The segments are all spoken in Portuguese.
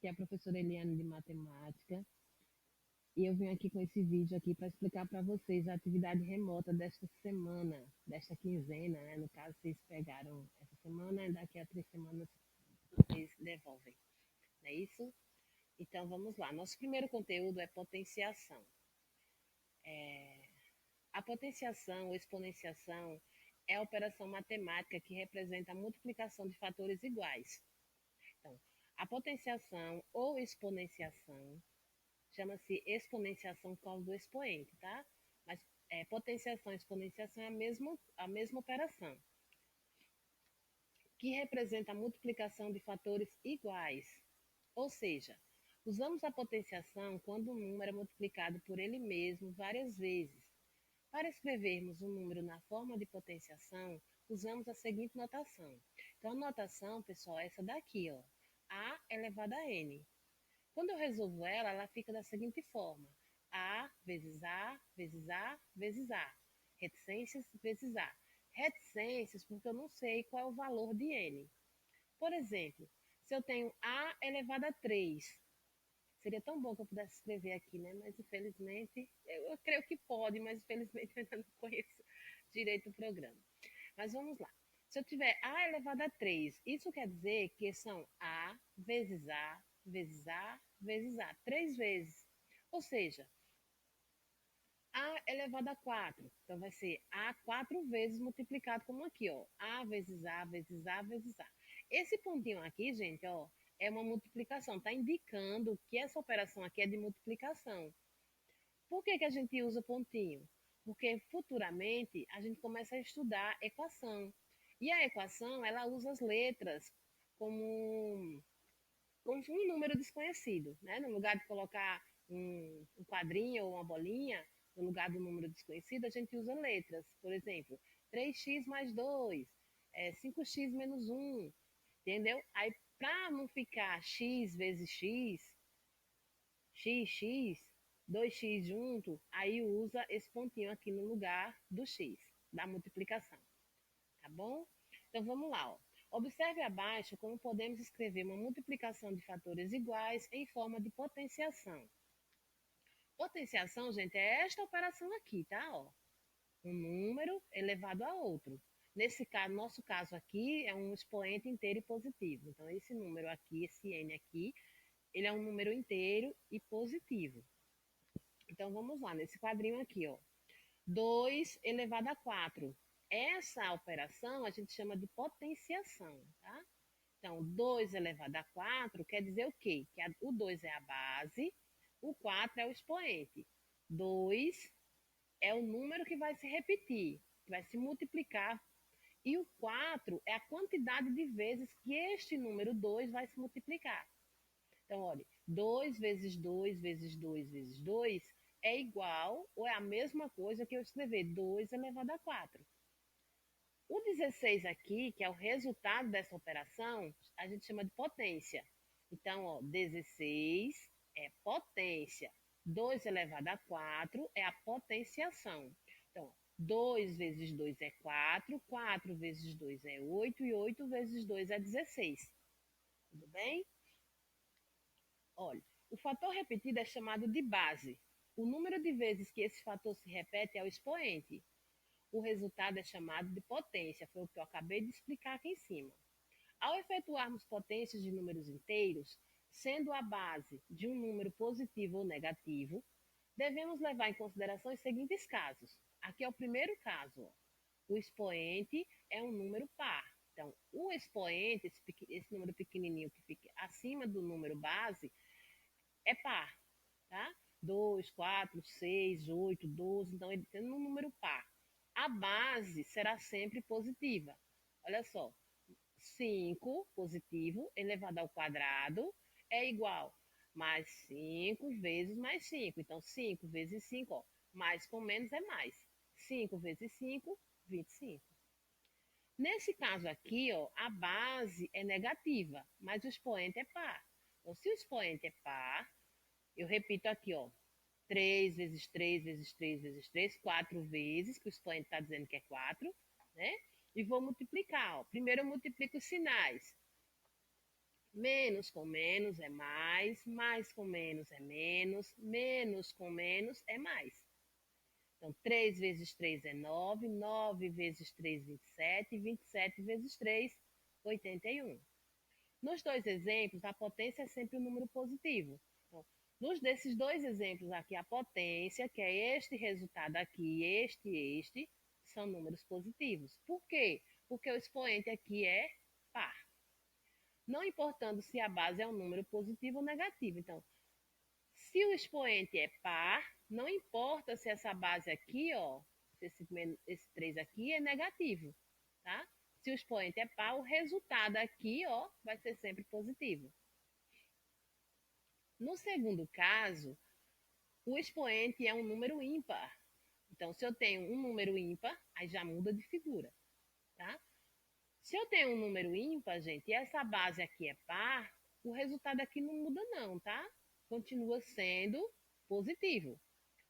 que é a professora Eliane de matemática, e eu vim aqui com esse vídeo aqui para explicar para vocês a atividade remota desta semana, desta quinzena, né? No caso, vocês pegaram essa semana e daqui a 3 semanas vocês devolvem, não é isso? Então, vamos lá. Nosso primeiro conteúdo é potenciação. A potenciação ou exponenciação é a operação matemática que representa a multiplicação de fatores iguais. Então, a potenciação ou exponenciação chama-se exponenciação por causa do expoente, tá? Mas potenciação e exponenciação é a mesma operação, que representa a multiplicação de fatores iguais. Ou seja, usamos a potenciação quando um número é multiplicado por ele mesmo várias vezes. Para escrevermos um número na forma de potenciação, usamos a seguinte notação. Então, a notação, pessoal, é essa daqui, ó. A elevado a n. Quando eu resolvo ela, ela fica da seguinte forma: A vezes A vezes A vezes A. Reticências vezes A. Reticências porque eu não sei qual é o valor de n. Por exemplo, se eu tenho A elevado a 3, seria tão bom que eu pudesse escrever aqui, né? Mas infelizmente, eu creio que pode, mas infelizmente eu ainda não conheço direito o programa. Mas vamos lá. Se eu tiver A elevado a 3, isso quer dizer que são A vezes A vezes A vezes A, 3 vezes. Ou seja, A elevado a 4. Então vai ser A 4 vezes multiplicado como aqui, ó. A vezes A vezes A vezes A. Esse pontinho aqui, gente, ó, é uma multiplicação. Está indicando que essa operação aqui é de multiplicação. Por que a gente usa pontinho? Porque futuramente a gente começa a estudar equação. E a equação, ela usa as letras como um número desconhecido, né? No lugar de colocar um quadrinho ou uma bolinha, no lugar do número desconhecido, a gente usa letras. Por exemplo, 3x mais 2, 5x menos 1, entendeu? Aí, para não ficar x vezes x, 2x junto, aí usa esse pontinho aqui no lugar do x, da multiplicação, tá bom? Então vamos lá, ó. Observe abaixo como podemos escrever uma multiplicação de fatores iguais em forma de potenciação. Potenciação, gente, é esta operação aqui, tá? Ó. Um número elevado a outro. Nesse caso, nosso caso aqui é um expoente inteiro e positivo. Então, esse número aqui, esse n aqui, ele é um número inteiro e positivo. Então, vamos lá, nesse quadrinho aqui, ó. 2 elevado a 4. Essa operação a gente chama de potenciação, tá? Então, 2 elevado a 4 quer dizer o quê? Que o 2 é a base, o 4 é o expoente. 2 é o número que vai se repetir, que vai se multiplicar. E o 4 é a quantidade de vezes que este número 2 vai se multiplicar. Então, olha, 2 vezes 2 vezes 2 vezes 2 é igual ou é a mesma coisa que eu escrever 2 elevado a 4. O 16 aqui, que é o resultado dessa operação, a gente chama de potência. Então, ó, 16 é potência. 2 elevado a 4 é a potenciação. Então, 2 vezes 2 é 4, 4 vezes 2 é 8 e 8 vezes 2 é 16. Tudo bem? Olha, o fator repetido é chamado de base. O número de vezes que esse fator se repete é o expoente. O resultado é chamado de potência, foi o que eu acabei de explicar aqui em cima. Ao efetuarmos potências de números inteiros, sendo a base de um número positivo ou negativo, devemos levar em consideração os seguintes casos. Aqui é o primeiro caso. Ó. O expoente é um número par. Então, o expoente, esse número pequenininho que fica acima do número base, é par, tá? 2, 4, 6, 8, 12, então ele tem um número par. A base será sempre positiva. Olha só, 5 positivo elevado ao quadrado é igual mais 5 vezes mais 5. Então, 5 vezes 5, ó, mais com menos é mais. 5 vezes 5, 25. Nesse caso aqui, ó, a base é negativa, mas o expoente é par. Então, se o expoente é par, eu repito aqui, ó, 3 vezes 3 vezes 3 vezes 3, 4 vezes, que o expoente está dizendo que é 4, né? E vou multiplicar, ó. Primeiro eu multiplico os sinais. Menos com menos é mais com menos é menos com menos é mais. Então, 3 vezes 3 é 9, 9 vezes 3, 27, 27 vezes 3, 81. Nos dois exemplos, a potência é sempre um número positivo. Então, nos desses dois exemplos aqui, a potência, que é este resultado aqui, este, são números positivos. Por quê? Porque o expoente aqui é par. Não importando se a base é um número positivo ou negativo. Então, se o expoente é par, não importa se essa base aqui, ó, se esse 3 aqui é negativo, tá? Se o expoente é par, o resultado aqui, ó, vai ser sempre positivo. No segundo caso, o expoente é um número ímpar. Então, se eu tenho um número ímpar, aí já muda de figura, tá? Se eu tenho um número ímpar, gente, e essa base aqui é par, o resultado aqui não muda não, tá? Continua sendo positivo.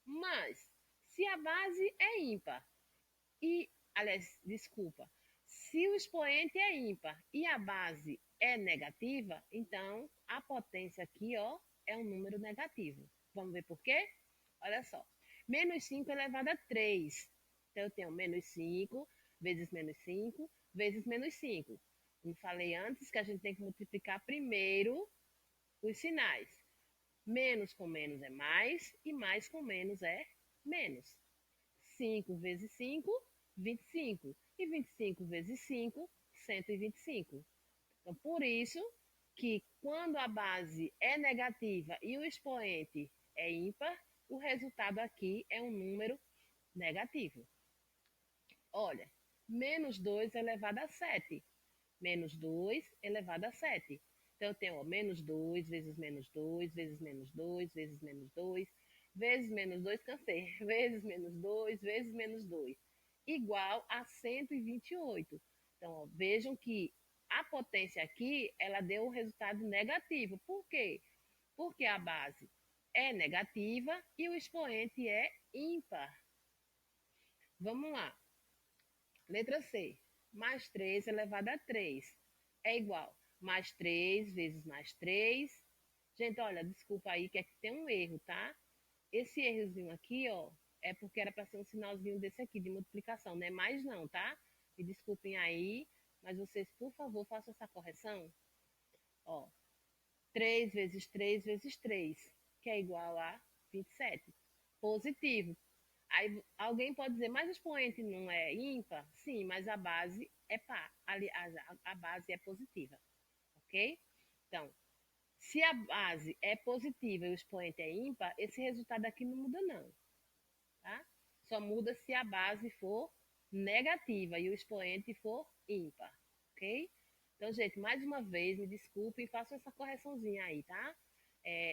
Mas, se a base é ímpar aliás, desculpa, se o expoente é ímpar e a base é negativa, então a potência aqui, ó, é um número negativo. Vamos ver por quê? Olha só. Menos 5 elevado a 3. Então, eu tenho menos 5 vezes menos 5 vezes menos 5. Como falei antes, que a gente tem que multiplicar primeiro os sinais. Menos com menos é mais e mais com menos é menos. 5 vezes 5, 25. E 25 vezes 5, 125. Então, por isso que quando a base é negativa e o expoente é ímpar, o resultado aqui é um número negativo. Olha, menos 2 elevado a 7. Menos 2 elevado a 7. Então, eu tenho ó, menos 2 vezes menos 2 vezes menos 2 vezes menos 2 vezes menos 2, cansei, vezes menos 2 vezes menos 2, igual a 128. Então, ó, vejam que a potência aqui, ela deu um resultado negativo. Por quê? Porque a base é negativa e o expoente é ímpar. Vamos lá. Letra C. Mais 3 elevado a 3 é igual. Mais 3 vezes mais 3. Gente, olha, desculpa aí que aqui tem um erro, tá? Esse errozinho aqui, ó, é porque era para ser um sinalzinho desse aqui, de multiplicação, não é mais não, tá? Me desculpem aí, mas vocês, por favor, façam essa correção. Ó, 3 vezes 3 vezes 3, que é igual a 27. Positivo. Aí alguém pode dizer, mas o expoente não é ímpar? Sim, mas a base é par. Aliás, a base é positiva, ok? Então, se a base é positiva e o expoente é ímpar, esse resultado aqui não muda não, tá? Só muda se a base for negativa e o expoente for ímpar, ok? Então, gente, mais uma vez, me desculpem, façam essa correçãozinha aí, tá?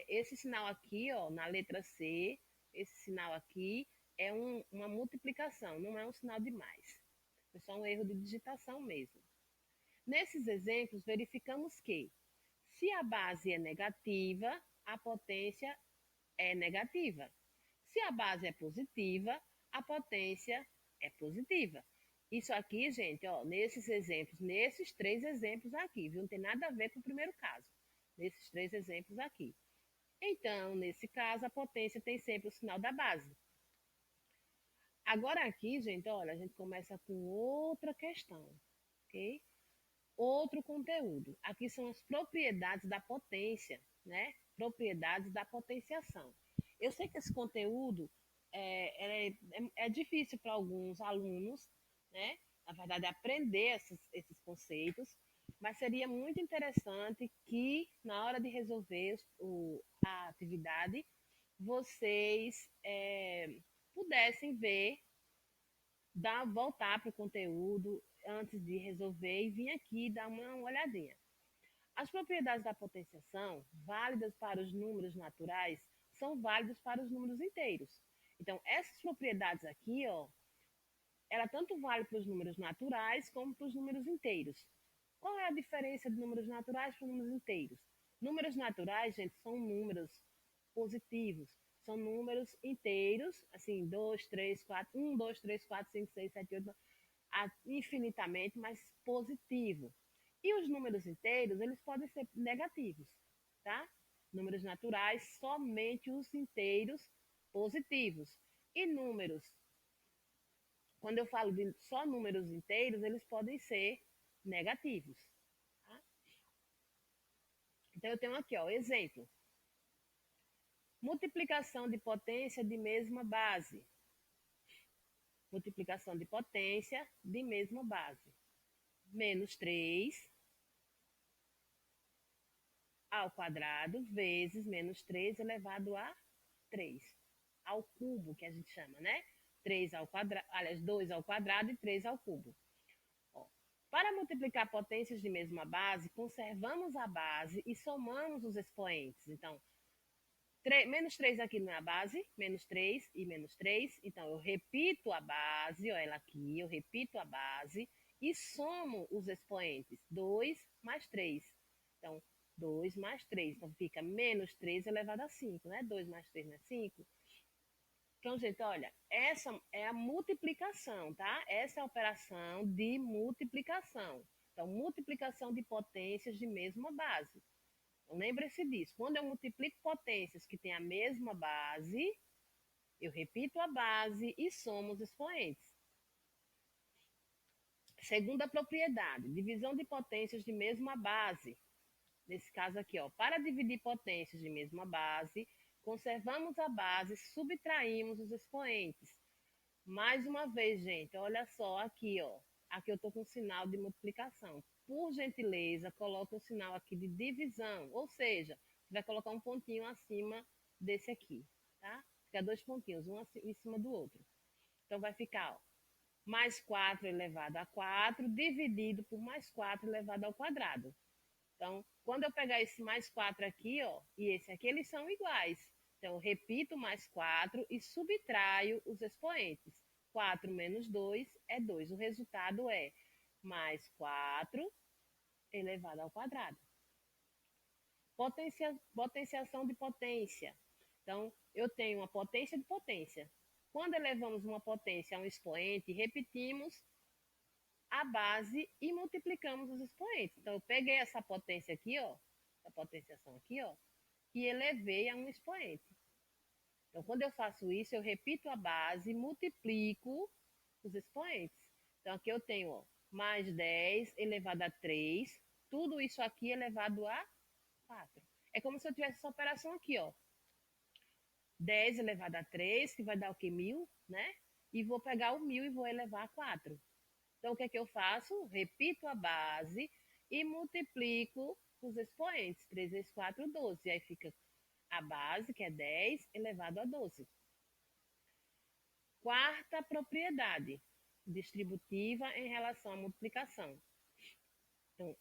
Esse sinal aqui, ó, na letra C, esse sinal aqui é uma multiplicação, não é um sinal de mais. É só um erro de digitação mesmo. Nesses exemplos, verificamos que, se a base é negativa, a potência é negativa. Se a base é positiva, a potência é positiva. Isso aqui, gente, ó, nesses exemplos, nesses três exemplos aqui, viu? Não tem nada a ver com o primeiro caso. Nesses três exemplos aqui. Então, nesse caso, a potência tem sempre o sinal da base. Agora aqui, gente, olha, a gente começa com outra questão, ok? Outro conteúdo. Aqui são as propriedades da potência, né? Propriedades da potenciação. Eu sei que esse conteúdo é difícil para alguns alunos, né? Na verdade, aprender esses conceitos, mas seria muito interessante que, na hora de resolver a atividade, vocês pudessem ver, voltar para o conteúdo antes de resolver e vir aqui dar uma olhadinha. As propriedades da potenciação, válidas para os números naturais, são válidas para os números inteiros. Então, essas propriedades aqui, ó, ela tanto vale para os números naturais como para os números inteiros. Qual é a diferença de números naturais para números inteiros? Números naturais, gente, são números positivos. São números inteiros, assim, 2, 3, 4, 1, 2, 3, 4, 5, 6, 7, 8, infinitamente, mas positivo. E os números inteiros, eles podem ser negativos, tá? Números naturais, somente os inteiros positivos. E números, quando eu falo de só números inteiros, eles podem ser negativos, tá? Então eu tenho aqui, ó, exemplo. Multiplicação de potência de mesma base. Multiplicação de potência de mesma base. Menos 3 ao quadrado vezes menos 3 elevado a 3. Ao cubo, que a gente chama, né? 3 ao quadrado, aliás, 2 ao quadrado e 3 ao cubo. Ó, para multiplicar potências de mesma base, conservamos a base e somamos os expoentes. Então, menos 3 aqui na base, menos 3 e menos 3. Então, eu repito a base, ó, ela aqui, eu repito a base e somo os expoentes. 2 mais 3. Então, 2 mais 3. Então, fica menos 3 elevado a 5, né? 2 mais 3 não é 5. Então, gente, olha, essa é a multiplicação, tá? Essa é a operação de multiplicação. Então, multiplicação de potências de mesma base. Então, lembre-se disso. Quando eu multiplico potências que têm a mesma base, eu repito a base e somo os expoentes. Segunda propriedade, divisão de potências de mesma base. Nesse caso aqui, ó, para dividir potências de mesma base, conservamos a base, subtraímos os expoentes. Mais uma vez, gente, olha só aqui, ó. Aqui eu estou com o sinal de multiplicação. Por gentileza, coloque o sinal aqui de divisão, ou seja, você vai colocar um pontinho acima desse aqui, tá? Fica dois pontinhos, um em cima do outro. Então vai ficar, ó, mais 4 elevado a 4 dividido por mais 4 elevado ao quadrado. Então, quando eu pegar esse mais 4 aqui, ó, e esse aqui, eles são iguais. Então, eu repito mais 4 e subtraio os expoentes. 4 menos 2 é 2. O resultado é mais 4 elevado ao quadrado. Potenciação de potência. Então, eu tenho uma potência de potência. Quando elevamos uma potência a um expoente, repetimos a base e multiplicamos os expoentes. Então, eu peguei essa potência aqui, ó, essa potenciação aqui, ó, e elevei a um expoente. Então, quando eu faço isso, eu repito a base e multiplico os expoentes. Então, aqui eu tenho, ó, mais 10 elevado a 3, tudo isso aqui elevado a 4. É como se eu tivesse essa operação aqui, ó. 10 elevado a 3, que vai dar o quê? 1000, né? E vou pegar o 1000 e vou elevar a 4. Então, o que é que eu faço? Repito a base e multiplico os expoentes. 3 vezes 4, 12. Aí fica a base, que é 10, elevado a 12. Quarta propriedade, distributiva em relação à multiplicação. Então,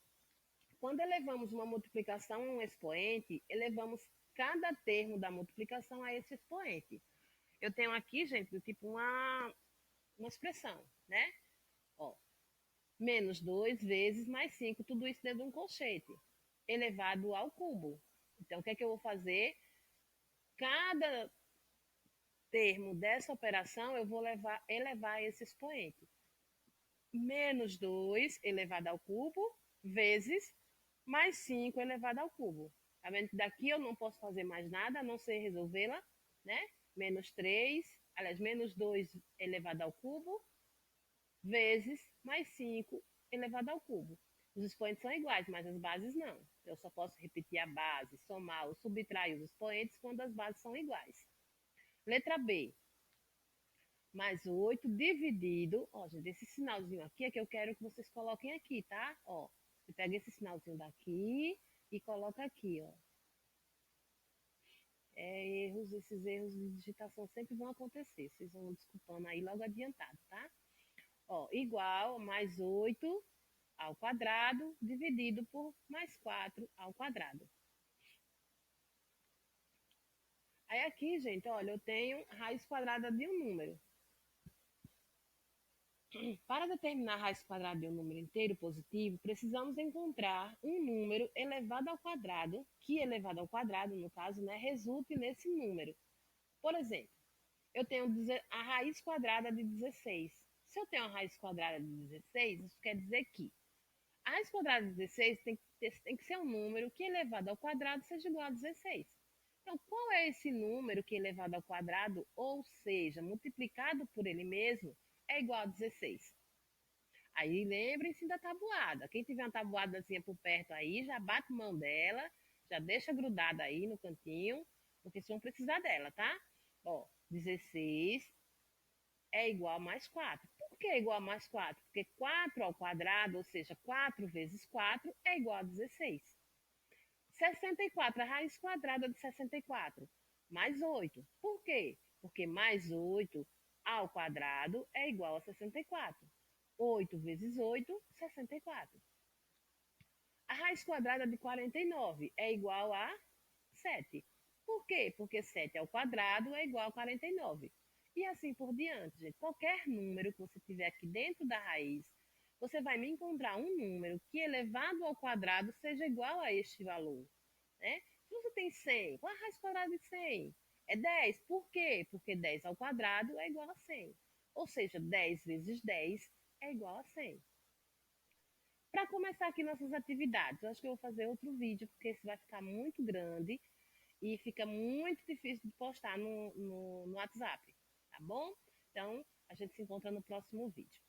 quando elevamos uma multiplicação a um expoente, elevamos cada termo da multiplicação a esse expoente. Eu tenho aqui, gente, tipo uma expressão, né? Ó, menos 2 vezes mais 5, tudo isso dentro de um colchete, elevado ao cubo. Então, o que é que eu vou fazer? Cada termo dessa operação, eu vou elevar esse expoente. Menos 2 elevado ao cubo, vezes mais 5 elevado ao cubo. Tá vendo que daqui eu não posso fazer mais nada, a não ser resolvê-la, né? Menos 3, aliás, menos 2 elevado ao cubo, vezes mais 5 elevado ao cubo. Os expoentes são iguais, mas as bases não. Eu só posso repetir a base, somar ou subtrair os expoentes quando as bases são iguais. Letra B. Mais 8 dividido. Ó, gente, esse sinalzinho aqui é que eu quero que vocês coloquem aqui, tá? Ó, você pega esse sinalzinho daqui e coloca aqui, ó. Esses erros de digitação sempre vão acontecer. Vocês vão desculpando aí logo adiantado, tá? Ó, igual a mais 8 ao quadrado dividido por mais 4 ao quadrado. Aí aqui, gente, olha, eu tenho a raiz quadrada de um número. Para determinar a raiz quadrada de um número inteiro positivo, precisamos encontrar um número elevado ao quadrado, que elevado ao quadrado, no caso, né, resulte nesse número. Por exemplo, eu tenho a raiz quadrada de 16. Se eu tenho a raiz quadrada de 16, isso quer dizer que A raiz quadrada de 16 tem que ser um número que elevado ao quadrado seja igual a 16. Então, qual é esse número que elevado ao quadrado, ou seja, multiplicado por ele mesmo, é igual a 16? Aí lembrem-se da tabuada. Quem tiver uma tabuadazinha por perto aí, já bate mão dela, já deixa grudada aí no cantinho, porque vocês vão precisar dela, tá? Ó, 16 é igual a mais 4. Por que é igual a mais 4? Porque 4 ao quadrado, ou seja, 4 vezes 4 é igual a 16. 64, a raiz quadrada de 64, mais 8. Por quê? Porque mais 8 ao quadrado é igual a 64. 8 vezes 8, 64. A raiz quadrada de 49 é igual a 7. Por quê? Porque 7 ao quadrado é igual a 49. E assim por diante, gente. Qualquer número que você tiver aqui dentro da raiz, você vai me encontrar um número que elevado ao quadrado seja igual a este valor. Né? Se você tem 100, qual a raiz quadrada de 100? É 10. Por quê? Porque 10 ao quadrado é igual a 100. Ou seja, 10 vezes 10 é igual a 100. Para começar aqui nossas atividades, eu acho que eu vou fazer outro vídeo, porque esse vai ficar muito grande e fica muito difícil de postar no WhatsApp, tá bom? Então, a gente se encontra no próximo vídeo.